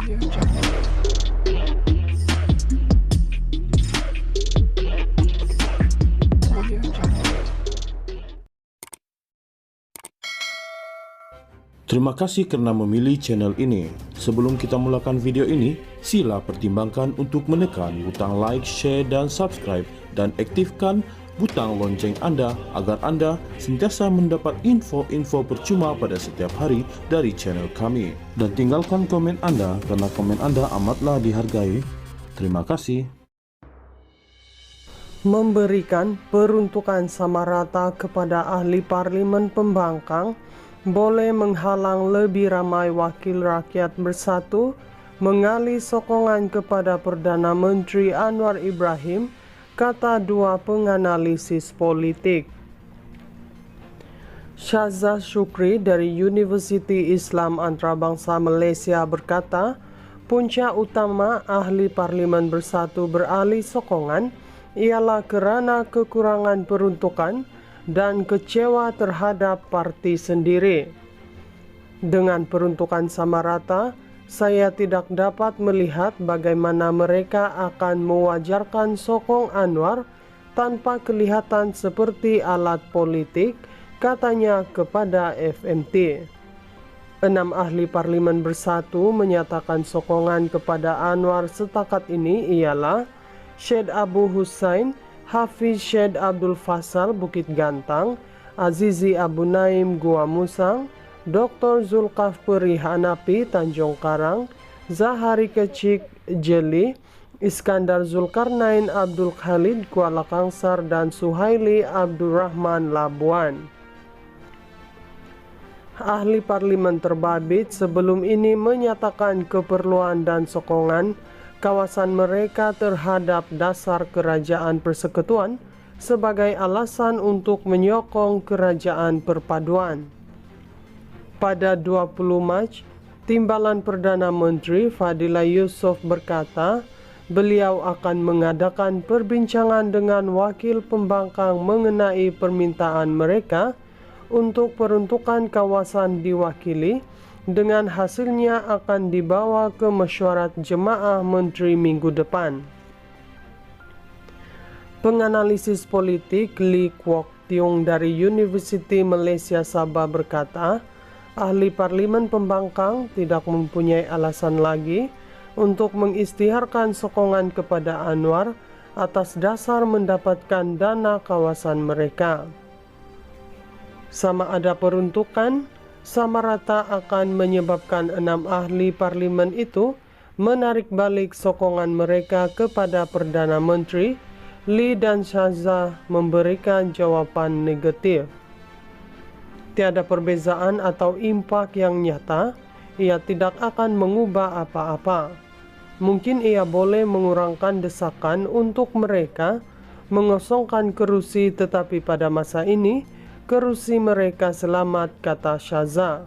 Terima kasih karena memilih channel ini. Sebelum kita mulakan video ini, sila pertimbangkan untuk menekan butang like, share, dan subscribe, dan aktifkan butang lonceng Anda agar Anda sentiasa mendapat info-info percuma pada setiap hari dari channel kami. Dan tinggalkan komen Anda karena komen Anda amatlah dihargai. Terima kasih. Memberikan peruntukan sama rata kepada ahli parlimen pembangkang boleh menghalang lebih ramai wakil rakyat bersatu mengalih sokongan kepada Perdana Menteri Anwar Ibrahim, kata dua penganalisis politik. Syazza Syukri dari Universiti Islam Antarabangsa Malaysia berkata, punca utama ahli parlimen bersatu beralih sokongan ialah kerana kekurangan peruntukan dan kecewa terhadap parti sendiri. Dengan peruntukan sama rata, saya tidak dapat melihat bagaimana mereka akan mewajarkan sokong Anwar tanpa kelihatan seperti alat politik, katanya kepada FMT. 6 ahli parlimen bersatu menyatakan sokongan kepada Anwar setakat ini ialah Syed Abu Hussain, Hafiz Syed Abdul Fasal Bukit Gantang, Azizi Abu Naim Gua Musang, Dr. Zulkafli Hanapi Tanjung Karang, Zahari Kecik Jeli, Iskandar Zulkarnain Abdul Khalid Kuala Kangsar, dan Suhaili Abdul Rahman Labuan. Ahli parlimen terbabit sebelum ini menyatakan keperluan dan sokongan kawasan mereka terhadap dasar kerajaan persekutuan sebagai alasan untuk menyokong kerajaan perpaduan. Pada 20 Mac, Timbalan Perdana Menteri Fadila Yusof berkata, beliau akan mengadakan perbincangan dengan wakil pembangkang mengenai permintaan mereka untuk peruntukan kawasan diwakili, dengan hasilnya akan dibawa ke mesyuarat jemaah menteri minggu depan. Penganalisis politik Lee Kwok Tiong dari Universiti Malaysia Sabah berkata, ahli parlimen pembangkang tidak mempunyai alasan lagi untuk mengisytiharkan sokongan kepada Anwar atas dasar mendapatkan dana kawasan mereka. Sama ada peruntukan sama rata akan menyebabkan 6 ahli parlimen itu menarik balik sokongan mereka kepada Perdana Menteri. Lee dan Syazza memberikan jawapan negatif. Tiada perbezaan atau impak yang nyata, ia tidak akan mengubah apa-apa. Mungkin ia boleh mengurangkan desakan untuk mereka mengosongkan kerusi, tetapi pada masa ini kerusi mereka selamat, kata Syazza.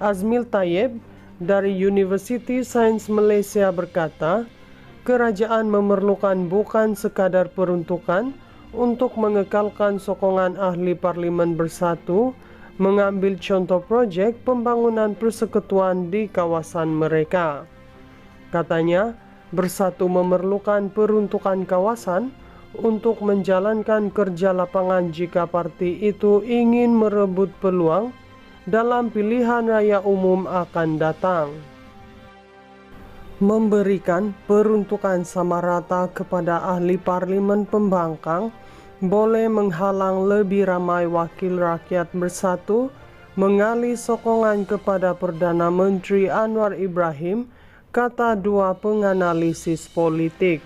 Azmil Tayyib dari Universiti Sains Malaysia berkata, kerajaan memerlukan bukan sekadar peruntukan untuk mengekalkan sokongan ahli parlimen bersatu mengambil contoh projek pembangunan persekutuan di kawasan mereka. Katanya, bersatu memerlukan peruntukan kawasan untuk menjalankan kerja lapangan jika parti itu ingin merebut peluang dalam pilihan raya umum akan datang. Memberikan peruntukan sama rata kepada ahli parlimen pembangkang boleh menghalang lebih ramai wakil rakyat bersatu mengalih sokongan kepada Perdana Menteri Anwar Ibrahim, kata dua penganalisis politik.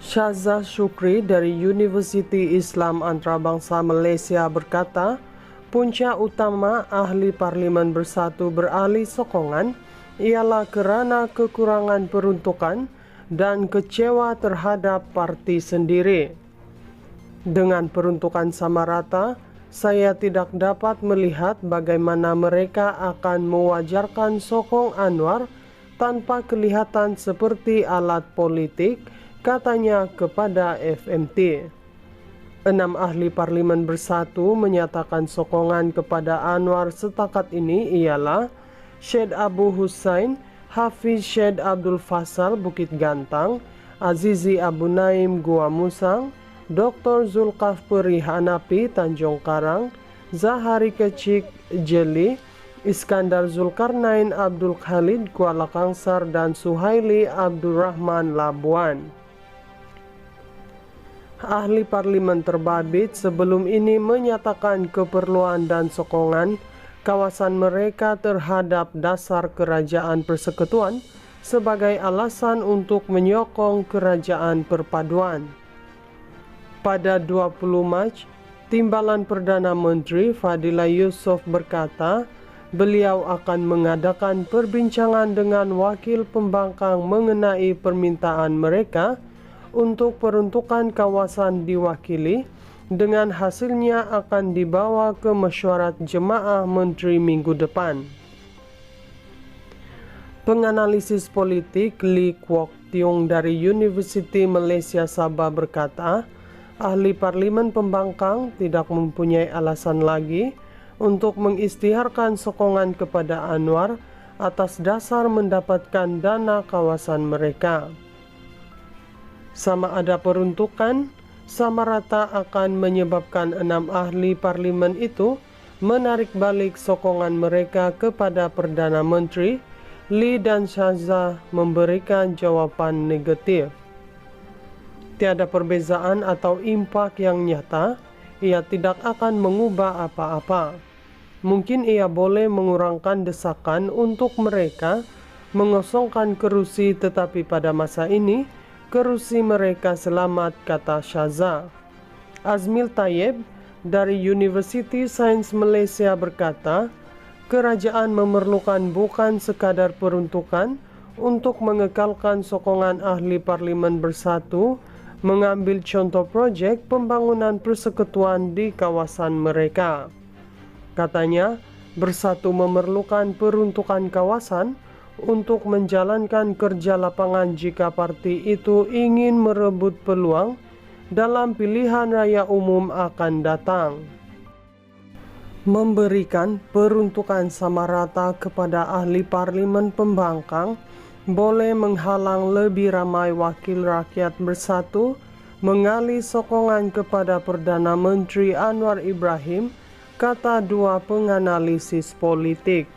Syazza Syukri dari Universiti Islam Antarabangsa Malaysia berkata, punca utama ahli parlimen bersatu beralih sokongan ialah kerana kekurangan peruntukan dan kecewa terhadap parti sendiri. Dengan peruntukan sama rata, saya tidak dapat melihat bagaimana mereka akan mewajarkan sokong Anwar tanpa kelihatan seperti alat politik, katanya kepada FMT. 6 ahli parlimen bersatu menyatakan sokongan kepada Anwar setakat ini ialah Syed Abu Hussain, Hafiz Syed Abdul Faisal Bukit Gantang, Azizi Abu Naim Gua Musang, Dr. Zulkafli Hanafi Tanjung Karang, Zahari Kecik Jeli, Iskandar Zulkarnain Abdul Khalid Kuala Kangsar, dan Suhaili Abdurrahman Labuan. Ahli parlimen terbabit sebelum ini menyatakan keperluan dan sokongan kawasan mereka terhadap dasar kerajaan persekutuan sebagai alasan untuk menyokong kerajaan perpaduan. Pada 20 Mac, Timbalan Perdana Menteri Fadila Yusof berkata, beliau akan mengadakan perbincangan dengan wakil pembangkang mengenai permintaan mereka untuk peruntukan kawasan diwakili, dengan hasilnya akan dibawa ke mesyuarat jemaah menteri minggu depan. Penganalisis politik Lee Kwok Tiong dari Universiti Malaysia Sabah berkata, ahli parlimen pembangkang tidak mempunyai alasan lagi untuk mengisytiharkan sokongan kepada Anwar atas dasar mendapatkan dana kawasan mereka. Sama ada peruntukan, sama rata akan menyebabkan 6 ahli parlimen itu menarik balik sokongan mereka kepada Perdana Menteri. Lee dan Shahzah memberikan jawapan negatif. Tiada perbezaan atau impak yang nyata, ia tidak akan mengubah apa-apa. Mungkin ia boleh mengurangkan desakan untuk mereka mengosongkan kerusi, tetapi pada masa ini, kerusi mereka selamat, kata Shahzah. Azmil Tayyib dari Universiti Sains Malaysia berkata, kerajaan memerlukan bukan sekadar peruntukan untuk mengekalkan sokongan ahli parlimen bersatu mengambil contoh projek pembangunan persekutuan di kawasan mereka. Katanya, bersatu memerlukan peruntukan kawasan untuk menjalankan kerja lapangan jika parti itu ingin merebut peluang dalam pilihan raya umum akan datang. Memberikan peruntukan sama rata kepada ahli parlimen pembangkang boleh menghalang lebih ramai wakil rakyat bersatu mengalih sokongan kepada Perdana Menteri Anwar Ibrahim, kata dua penganalisis politik.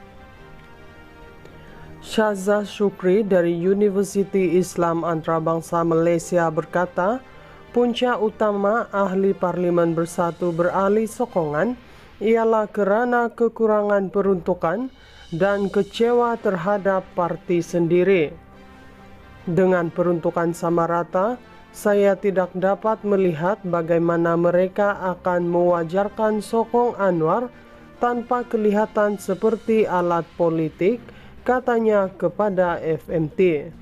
Shahzah Shukri dari Universiti Islam Antarabangsa Malaysia berkata, punca utama ahli parlimen bersatu beralih sokongan ialah kerana kekurangan peruntukan dan kecewa terhadap parti sendiri. Dengan peruntukan sama rata, saya tidak dapat melihat bagaimana mereka akan mewajarkan sokong Anwar tanpa kelihatan seperti alat politik, katanya kepada FMT.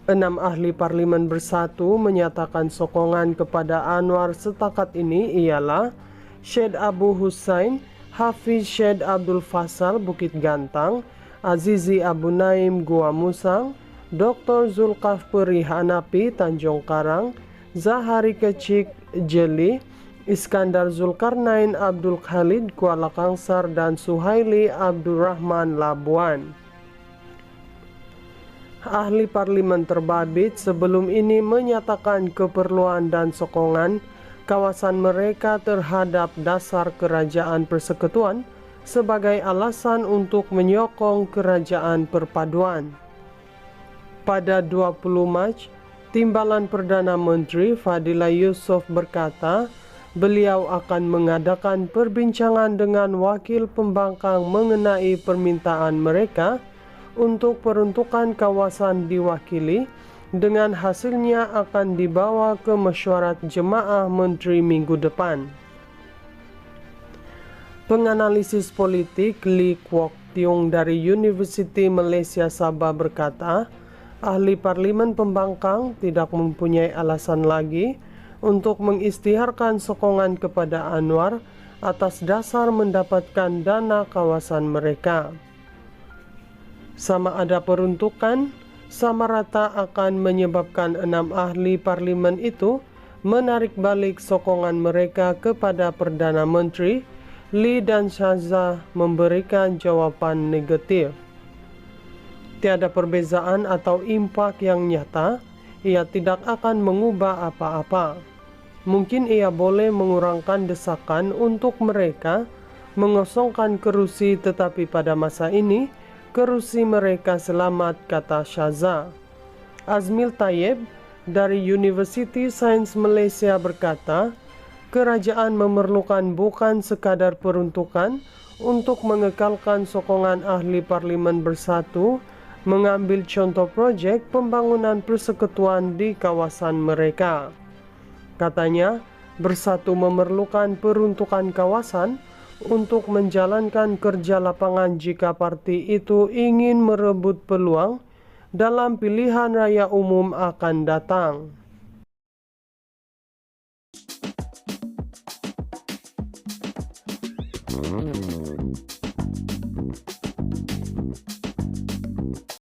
6 ahli parlimen bersatu menyatakan sokongan kepada Anwar setakat ini ialah Syed Abu Hussain, Hafiz Syed Abdul Faisal Bukit Gantang, Azizi Abu Naim Gua Musang, Dr. Zulkafli Hanafi Tanjung Karang, Zahari Kecik Jeli, Iskandar Zulkarnain Abdul Khalid Kuala Kangsar, dan Suhaili Abdurrahman Labuan. Ahli parlimen terbabit sebelum ini menyatakan keperluan dan sokongan kawasan mereka terhadap dasar kerajaan persekutuan sebagai alasan untuk menyokong kerajaan perpaduan. Pada 20 Mac, Timbalan Perdana Menteri Fadila Yusof berkata, beliau akan mengadakan perbincangan dengan wakil pembangkang mengenai permintaan mereka untuk peruntukan kawasan diwakili, dengan hasilnya akan dibawa ke mesyuarat jemaah menteri minggu depan. Penganalisis politik Lee Kwok Tiong dari Universiti Malaysia Sabah berkata, ahli parlimen pembangkang tidak mempunyai alasan lagi untuk mengisytiharkan sokongan kepada Anwar atas dasar mendapatkan dana kawasan mereka. Sama ada peruntukan, sama rata akan menyebabkan 6 ahli parlimen itu menarik balik sokongan mereka kepada Perdana Menteri. Lee dan Shahzah memberikan jawapan negatif. tiada perbezaan atau impak yang nyata, ia tidak akan mengubah apa-apa. Mungkin ia boleh mengurangkan desakan untuk mereka mengosongkan kerusi, tetapi pada masa ini, kerusi mereka selamat, kata Shaza. Azmil Tayyib dari University Sains Malaysia berkata, kerajaan memerlukan bukan sekadar peruntukan untuk mengekalkan sokongan ahli parlimen bersatu mengambil contoh projek pembangunan persekutuan di kawasan mereka. Katanya, bersatu memerlukan peruntukan kawasan untuk menjalankan kerja lapangan jika parti itu ingin merebut peluang dalam pilihan raya umum akan datang.